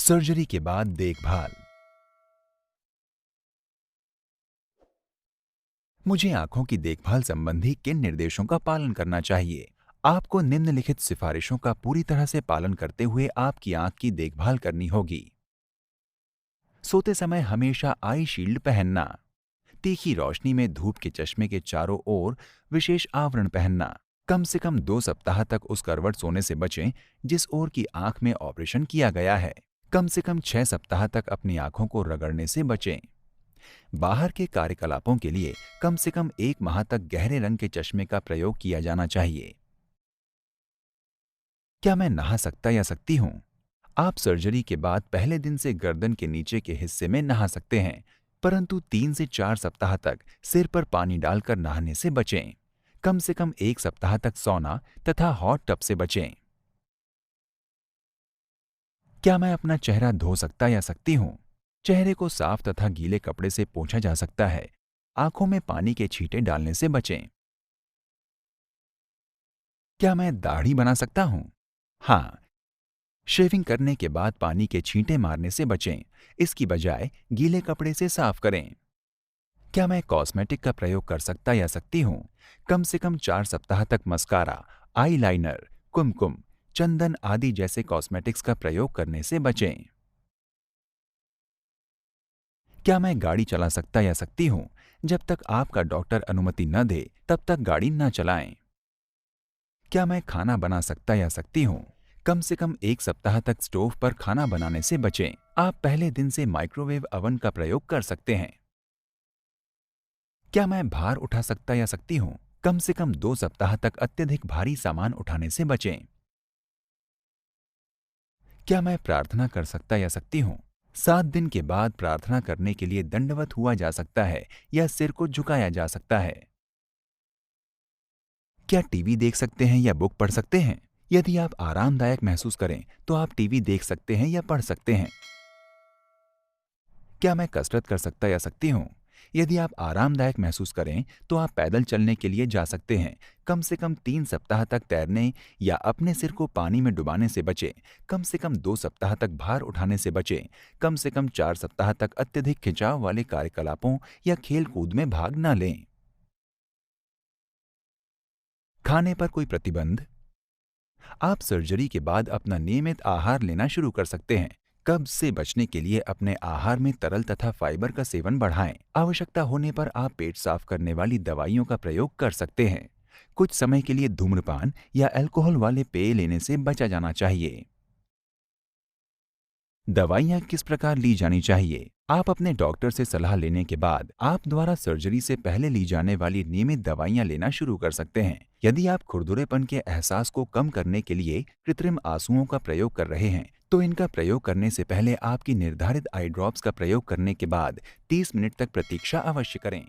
Surgery के बाद देखभाल। मुझे आंखों की देखभाल संबंधी किन निर्देशों का पालन करना चाहिए? आपको निम्नलिखित सिफारिशों का पूरी तरह से पालन करते हुए आपकी आंख की देखभाल करनी होगी। सोते समय हमेशा आई शील्ड पहनना। तीखी रोशनी में धूप के चश्मे के चारों ओर विशेष आवरण पहनना। कम से कम 2 सप्ताह तक उस करवट सोने से बचें जिस ओर की आंख में ऑपरेशन किया गया है। कम से कम 6 सप्ताह तक अपनी आंखों को रगड़ने से बचें। बाहर के कार्यकलापों के लिए कम से कम 1 माह तक गहरे रंग के चश्मे का प्रयोग किया जाना चाहिए। क्या मैं नहा सकता या सकती हूँ? आप सर्जरी के बाद पहले दिन से गर्दन के नीचे के हिस्से में नहा सकते हैं, परंतु 3 से 4 सप्ताह तक सिर पर पानी डालकर नहाने से बचें। कम से कम 1 सप्ताह तक सौना तथा हॉट टब से बचें। क्या मैं अपना चेहरा धो सकता या सकती हूँ? चेहरे को साफ तथा गीले कपड़े से पोंछा जा सकता है। आंखों में पानी के छींटे डालने से बचें। क्या मैं दाढ़ी बना सकता हूँ? हाँ, शेविंग करने के बाद पानी के छींटे मारने से बचें। इसकी बजाय गीले कपड़े से साफ करें। क्या मैं कॉस्मेटिक का प्रयोग कर सकता या सकती हूँ? कम से कम 4 सप्ताह तक मस्कारा, आईलाइनर, कुमकुम, चंदन आदि जैसे कॉस्मेटिक्स का प्रयोग करने से बचें। क्या मैं गाड़ी चला सकता या सकती हूँ? जब तक आपका डॉक्टर अनुमति न दे तब तक गाड़ी न चलाएं। क्या मैं खाना बना सकता या सकती हूँ? कम से कम 1 सप्ताह तक स्टोव पर खाना बनाने से बचें। आप पहले दिन से माइक्रोवेव अवन का प्रयोग कर सकते हैं। क्या मैं भार उठा सकता या सकती हूँ? कम से कम 2 सप्ताह तक अत्यधिक भारी सामान उठाने से बचें। क्या मैं प्रार्थना कर सकता या सकती हूँ? 7 दिन के बाद प्रार्थना करने के लिए दंडवत हुआ जा सकता है या सिर को झुकाया जा सकता है। क्या टीवी देख सकते हैं या बुक पढ़ सकते हैं? यदि आप आरामदायक महसूस करें तो आप टीवी देख सकते हैं या पढ़ सकते हैं। क्या मैं कसरत कर सकता या सकती हूँ? यदि आप आरामदायक महसूस करें तो आप पैदल चलने के लिए जा सकते हैं। कम से कम 3 सप्ताह तक तैरने या अपने सिर को पानी में डुबाने से बचें। कम से कम 2 सप्ताह तक भार उठाने से बचें। कम से कम 4 सप्ताह तक अत्यधिक खिंचाव वाले कार्यकलापों या खेल कूद में भाग न लें। खाने पर कोई प्रतिबंध? आप सर्जरी के बाद अपना नियमित आहार लेना शुरू कर सकते हैं। कब्ज से बचने के लिए अपने आहार में तरल तथा फाइबर का सेवन बढ़ाएं। आवश्यकता होने पर आप पेट साफ करने वाली दवाइयों का प्रयोग कर सकते हैं। कुछ समय के लिए धूम्रपान या अल्कोहल वाले पेय लेने से बचा जाना चाहिए। दवाइयाँ किस प्रकार ली जानी चाहिए? आप अपने डॉक्टर से सलाह लेने के बाद आप द्वारा सर्जरी से पहले ली जाने वाली नियमित दवाइयाँ लेना शुरू कर सकते हैं। यदि आप खुरदुरेपन के एहसास को कम करने के लिए कृत्रिम आंसुओं का प्रयोग कर रहे हैं, तो इनका प्रयोग करने से पहले आपकी निर्धारित आई ड्रॉप्स का प्रयोग करने के बाद 30 मिनट तक प्रतीक्षा अवश्य करें।